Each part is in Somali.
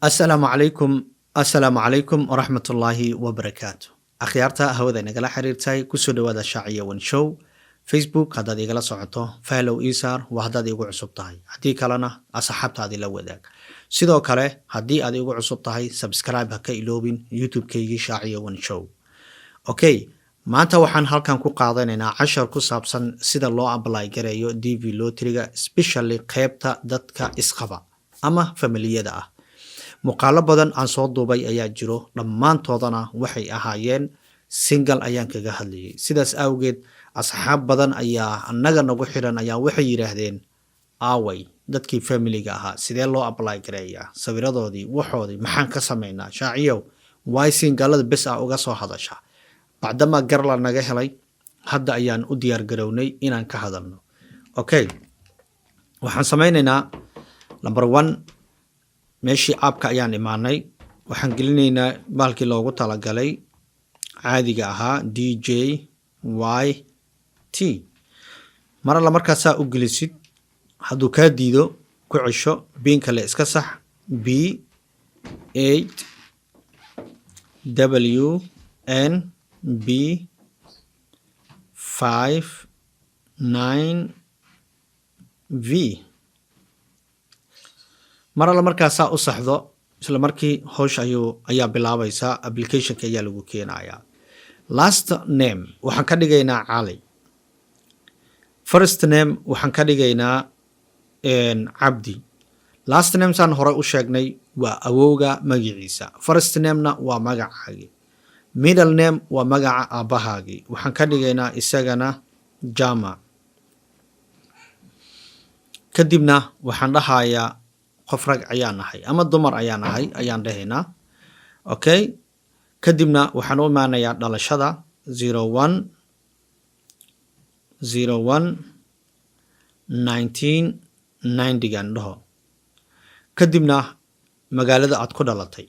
Assalaamu calaykum waraxmatullaahi wabarakaatu. Akhyaarta hawada nagala xiriirtay kusoo dhawaada Shaaciya One Show. Facebook haddaad igala socoto, follow ii saar waa haddaad igu cusub tahay. Haddii kalena asxaabtaadii la wadaag. Sidoo kale, haddii aad igu cusub tahay, subscribe ha ka iloobin YouTube-kaygii Shaaciya One Show. Okay, maanta waxaan halkan ku qaadanaynaa cashar ku saabsan sida loo apply gareeyo DV Lottery-ga, especially qaybta dadka isqaba ama familiyada ah. Muuqaalo badan aan soo duubay ayaa jiro, dhammaantoodana waxay ahaayeen single ayaan kaga hadlayay. Sidaas awgeed, asxaab badan ayaa annaga nagu xiran ayaa waxay yiraahdeen aaway dadkii familiga ahaa sidee loo apply gareeyaa sawiradoodii waxoodii maxaan ka sameynaa Shaaciyow way singalada bes ah uga soo hadasha bacdama garla naga helay hadda ayaan u diyaar garownay inaan ka hadalno. Okay, waxaan sameynaynaa number 1 meeshii app-ka ayaan imaanay waxaan gelinaynaa baalkii loogu talagalay caadiga ahaa DJYT mar alla markaasaa u gelisid hadduu kaa diido ku cesho biin kale iska sax B8WNB59V mar alla markaasaa u saxdo isla markii howsh ayaa bilaabaysaa applicationka ayaa lagu keenayaa. Last name waxaan ka dhigaynaa Cali. First name waxaan ka dhigaynaa Cabdi. Last name saan hore u sheegnay waa awowga magaciisa. First name-na waa magacaagi. Middle name waa magaca aabahaagi. Waxaan ka dhigaynaa isagana Jama. Kadibna waxaan dhahayaa qof rag ayaan nahay ama dumar ayaan nahay ayaan dhahaynaa. Okay, kadibna waxaan u imaanayaa dhalashada 01/1990 dhaho. Kadibna magaalada aad ku dhalatay.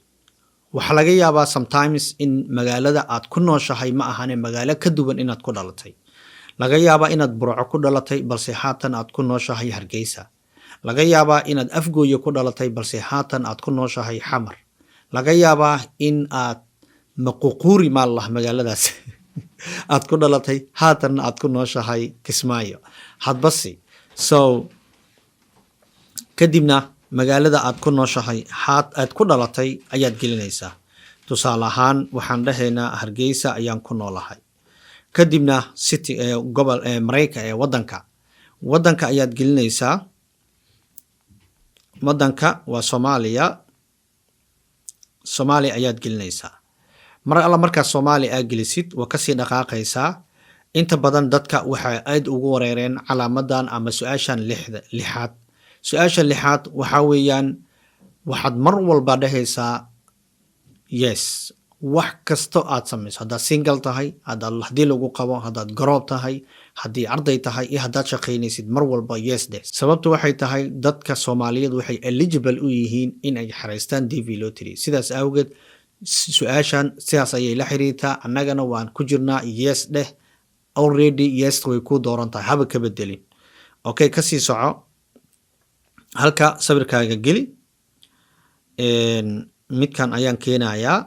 Waxaa laga yaabaa sometimes in magaalada aad ku nooshahay ma ahane magaalo ka duwan inaad ku dhalatay. Laga yaabaa inaad Burco ku dhalatay balse haatan aad ku nooshahay Hargeysa. Laga yaabaa inaad Afgooyo ku dhalatay balse haatan aad ku nooshahay Xamar. Laga yaabaa in aad Maququri maalah magaaladaas aad ku dhalatay haatan aad ku nooshahay Kismaayo. Hadbasi. So kadibna magaalada aad ku nooshahay aad ku dhalatay ayaad gelinaysaa. Tusaale ahaan waxaan dhahaynaa Hargeysa ayaan ku noolahay. Kadibna city gobol Mareykanka wadanka ayaad gelinaysaa. Wadanka waa Soomaaliya ayaad gelinaysaa. Mar alla markaa Soomaaliya aad gelisid waa kasii dhaqaaqaysaa. Inta badan dadka waxay aad ugu wareereen calaamadan ama su'aashan lixaad. Su'aasha lixaad waxa weeyaan waxaad mar walba dhahaysaa yes wax kasto aad samayso haddaad single tahay haddii lagu qabo haddaad garoob tahay haddii arday tahay iyo haddaad shaqaynaysid mar walba yes dheh. Sababtu waxay tahay dadka Soomaaliyeed waxay eligible u yihiin in ay xareystaan DV Lottery. Sidaas awgeed su'aashan sidaas ayay la xiriirtaa annagana waan ku jirnaa yes dheh. Already yes way ku dooran tahay haba ka bedelin. Okay, kasii soco halka sawirkaaga geli midkan ayaan keenayaa.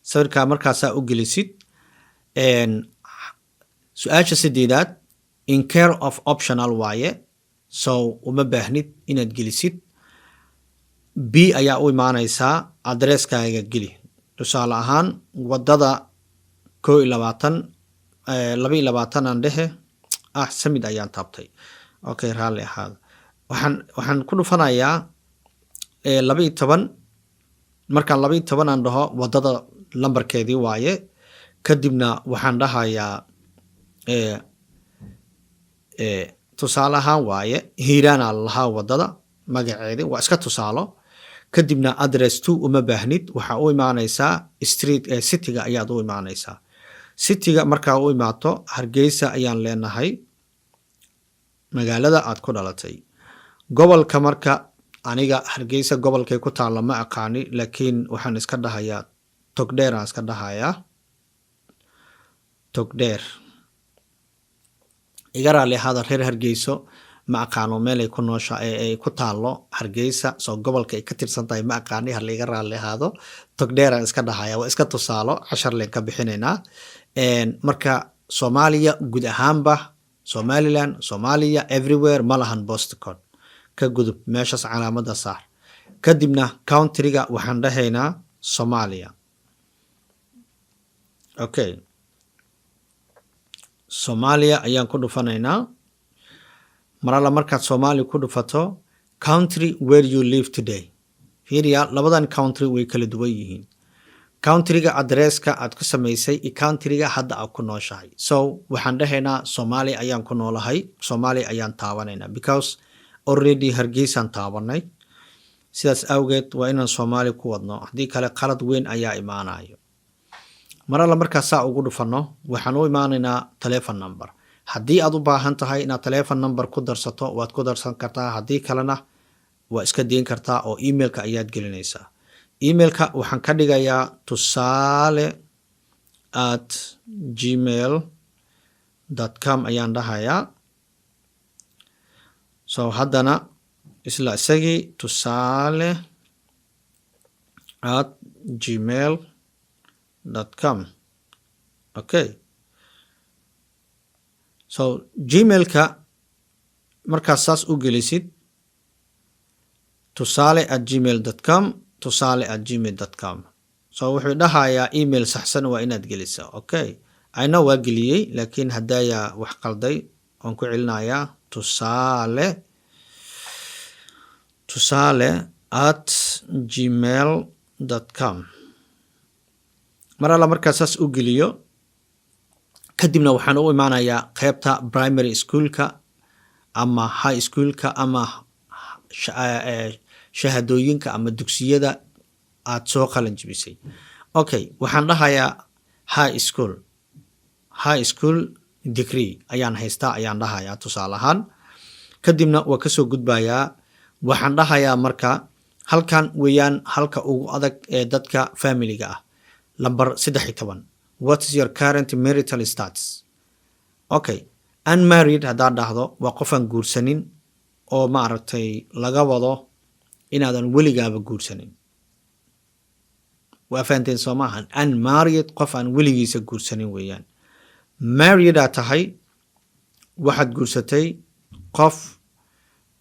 Sawirkaa markaasaa u gelisid su'aasha 8aad in care of optional waaye. So uma baahnid inaad gelisid. B ayaa u imaanaysaa addresskaaga geli. Tusaale ahaan wadada 22 aan dhehe samid ayaan taabtay. Okay, raalli ahaada. Waxaan ku dhufanayaa 12 markaan 12 aan dhaho wadada lambarkeedii waaye. Kadibna waxaan dhahayaa tusaale ahaan waaye Hiiraana lahaa wadada magaceedii waa iska tusaalo. Kadibna address 2 uma baahnid waxaa u imaanaysaa street city-ga ayaad u imaanaysaa. City-ga markaa u imaato Hargeysa ayaan leenahay magaalada aad ku dhalatay. Gobolka marka aniga Hargeysa gobolkay ku taalo ma aqaani laakiin waxaan iska dhahayaa Togdheer aan iska dhahayaa. Togdheer iga raali ahaada reer Hargeyso ma aqaano meel ay ku noosha ay ku taalo Hargeysa soo gobolka ay ka tirsan tahay ma aqaani ha laga raali ahaado togdheeraan iska dhahaya waa iska tusaalo cashar leen ka bixinaynaa marka Soomaaliya guud ahaanba Somaliland Soomaaliya everywhere ma lahan postal code ka gudub meeshaas calaamada saar kadibna countryga waxaan dhahaynaa Soomaaliya okay Soomaaliya ayaan ku dhufanaynaa marala markaad Soomaali ku dhufato country where you live today fiiriya labadan country way kala duwan yihiin countryga addresska aad ku samaysay iyo countryga hadda aad ku nooshahay so waxaan dhahaynaa Soomaali ayaan ku noolahay Soomaali ayaan taabanaynaa because already Hargeysaan taabanay sidaas awgeed waa inaan Soomaali ku wadno haddii kale qalad weyn ayaa imaanayo marala markaas saa ugu dhufano waxaan u imaanaynaa telephone number haddii aad u baahan tahay inaad telephone number ku darsato waad ku darsan kartaa haddii kalena waa iska diin kartaa oo emailka ayaad gelinaysaa emailka waxaan ka dhigayaa tusale@gmail.com ayaan dhahayaa so haddana isla isagii tusale@gmail.com okay so gmailka markaad saas u gelisid tusale@gmail.com tusale@gmail.com so wuxuu dhahayaa email saxsan waa inaad gelisaa okay ayna waa geliyey laakiin hadaya wax qalday aan ku celinayaa tusale@gmail.com marala markaas saas u geliyo kadibna waxaan u imaanayaa qaybta primary schoolka ama high schoolka ama shahadooyinka ama dugsiyada aad soo qalan jibisay okay waxaan dhahayaa high school degree ayaan haystaa ayaan dhahayaa tusaale ahaan kadibna waa kasoo gudbayaa waxaan dhahayaa marka halkan weeyaan halka ugu adag ee dadka familiga ah number 13 what is your current marital status okay unmarried hadaa dhahdo waa qofan guursanin oo ma aragtay laga wado inaadan weligaaba guursanin waa fahanteen soo maahan unmarried qof aan weligiisa guursanin weeyaan married aa tahay waxaad guursatay qof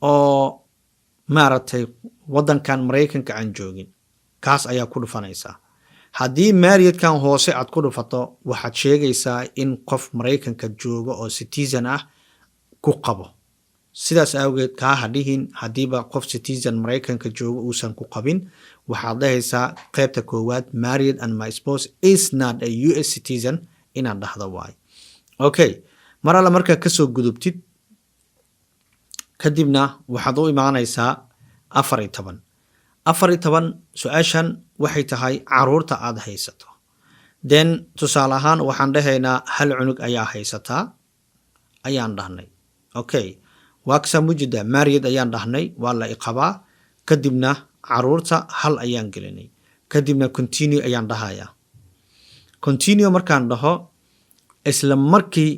oo ma aragtay wadankan Mareykanka aan joogin kaas ayaa ku dhufanaysaa haddii marriedkan hoose aad ku dhufato waxaad sheegaysaa in qof Mareykanka joogo oo citizen ah ku qabo sidaas awgeed kaa hadhihin hadiiba qof citizen Mareykanka joogo uusan ku qabin waxaad dhahaysaa qaybta koowaad married and my spouse is not a US citizen inaad dhahdo waay okay marala markaa kasoo gudubtid kadibna waxaad u imaanaysaa 14 su-aashan waxay tahay caruurta aad haysato then tusaale ahaan waxaan dhahaynaa hal cunug ayaa haysataa ayaan dhahnay okay waaksa mujida married ayaan dhahnay waa la iqabaa kadibna caruurta hal ayaan gelinay kadibna continue ayaan dhahayaa continue markaan dhaho isla markii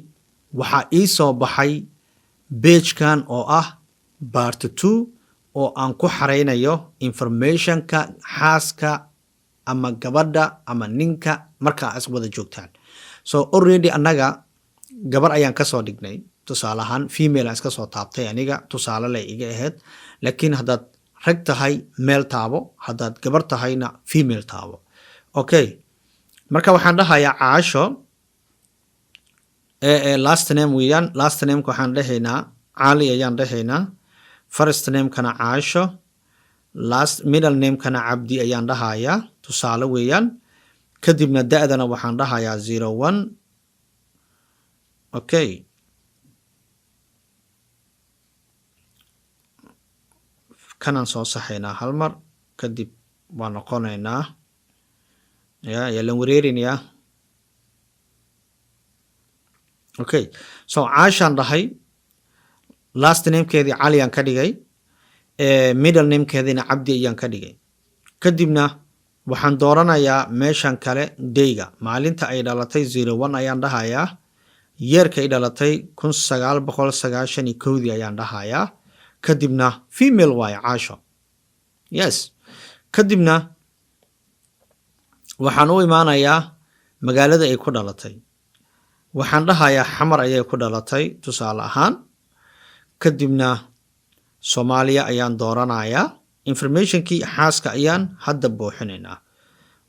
waxaa ii soo baxay pagekan oo ah part 2 oo aan ku xareynayo informationka xaaska ama gabadha ama ninka markaa is wada joogtaan so already anaga gabar ayaan kasoo dhignay tusaale ahaan female aan iska soo taabtay aniga tusaale leh iga ahayd laakiin haddaad rag tahay male taabo haddaad gabar tahayna female taabo okay marka waxaan dhahayaa caasho last name weeyaan last nameka waxaan dhahaynaa cali ayaan dhahaynaa first name kana caasho last middle name kana cabdi ayaan dhahayaa tusaale weeyaan kadibna da'dana waxaan dhahayaa 01 okay kanaan soo saxaynaa hal mar kadib waan noqonaynaa yalan wareerinayaa okay so caashaan dhahay last namekeedii cali aan ka dhigay middle namekeediina cabdi ayaan ka dhigay kadibna waxaan dooranayaa meeshan kale dayga maalinta ay dhalatay 01 ayaan dhahayaa yeerka ay dhalatay 1991 ayaan dhahayaa. Kadibna female waaye caasho. Yes. Kadibna waxaan u imaanayaa magaalada ay ku dhalatay. Waxaan dhahayaa Xamar ayay ku dhalatay tusaale ahaan. Kadibna Soomaaliya ayaan dooranayaa. Informationkii xaaska ayaan hadda buuxinaynaa.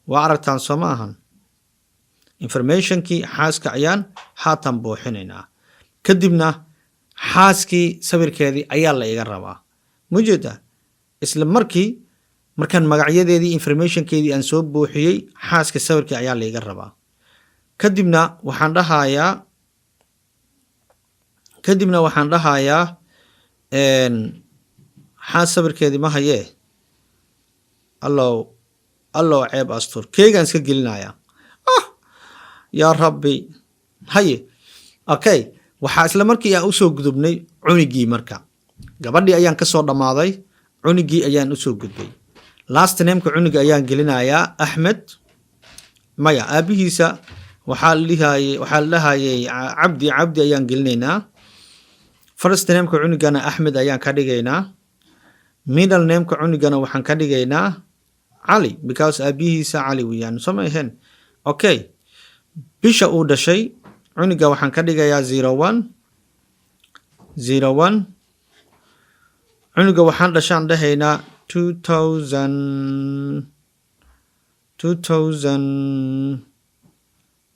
Waa aragtaan soo ma ahan? Informationkii xaaska ayaan haatan buuxinaynaa. Kadibna xaaskii sawirkeedii ayaa la iga rabaa. Mujeeda? Isla markaan magacyadeedii informationkeedii aan soo buuxiyey, xaaska sawirkii ayaa la iga rabaa. Kadibna waxaan dhahayaa xaas sawirkeedii ma hayee. Allow ceeb astur. Keegaan iska gelinayaa. Yaa Rabbi. Haye. Okay. Waxaa isla markii aan usoo gudubnay cunigii marka. Gabadhii ayaan ka soo dhammaaday. Cunigii ayaan usoo gudbay. Last name-ka cuniga ayaan gelinayaa Axmed. Maya, aabihiisa waxaa la dhahayay Cabdi ayaan gelinaynaa. First name-ka cunigana Axmed ayaan ka dhigaynaa. Middle name-ka cunigana waxaan ka dhigaynaa Ali, because aabihiisa Ali weeyaan. Soo ma ahayn? Okay. Bisha uu dhashay cuniga waxaan ka dhigayaa 01. Cuniga waxaan dhashaan dhahaynaa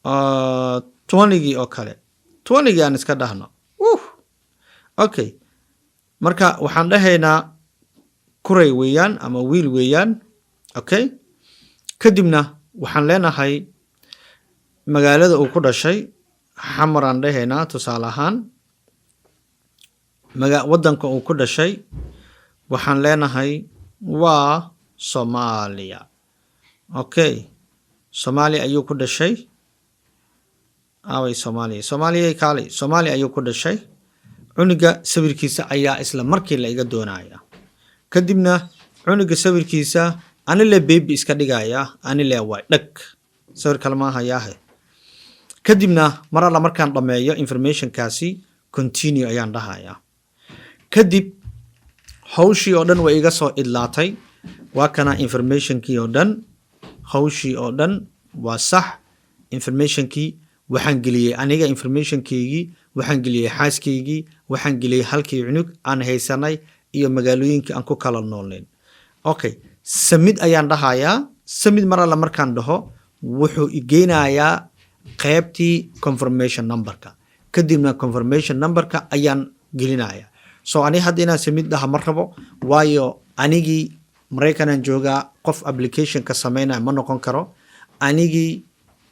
2020 oo kale. 20 aan iska dhahno. Okay. Marka waxaan dhahaynaa kuray weeyaan ama wiil weeyaan. Okay. Kadibna waxaan leenahay magaalada uu ku dhashay Xamar aan dhahaynaa tusaale ahaan. Wadanka uu ku dhashay waxaan leenahay waa Soomaaliya. Okay. Soomaaliya ayuu ku dhashay. Soomaaliya ayuu ku dhashay. Cuniga sawirkiisa ayaa isla markii la iga doonaya. Kadibna cuniga sawirkiisa anile baby iska dhigaya, anile waa dhag. Sawir kale ma hayaahe. Kadibna mar alla markaan dhameeyo informationkaasi continue ayaan dhahayaa. Kadib hawshii oo dhan way iga soo idlaatay. Waa kana informationkii oo dhan. Hawshii oo dhan waa sax. Informationkii waxaan geliyay aniga informationkeygii, waxaan geliyay xaaskaygii, waxaan geliyay halkii cunug aan haysanay iyo magaalooyinkii aan ku kala noolnayn. Okay. Submit ayaan dhahayaa. Submit mar alla markaan dhaho wuxuu igeynayaa qaybtii confirmation numberka. Kadibna confirmation numberka ayaan gelinayaa. So ani hadda inaan submit dhaha ma rabo, waayo anigii Mareykanaan joogaa, qof application ka sameynaya ma noqon karo. Anigii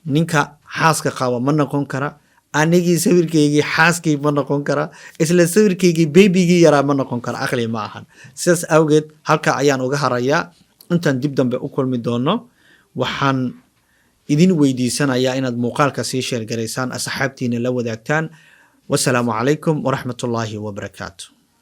ninka xaaska qaba ma noqon kara. Anigii sawirkeygii xaaskii ma noqon kara. Isla sawirkeygii babygii yaraa ma noqon kara. Aqli ma ahan. Sidaas awgeed halka ayaan uga harayaa. Intaan dib dambe u kulmi doono, waxaan idin weydiisanayaa inaad muuqaalka sii share garaysaan, asxaabtiina la wadaagtaan. Wassalaamu calaykum waraxmatullaahi wabarakaatu.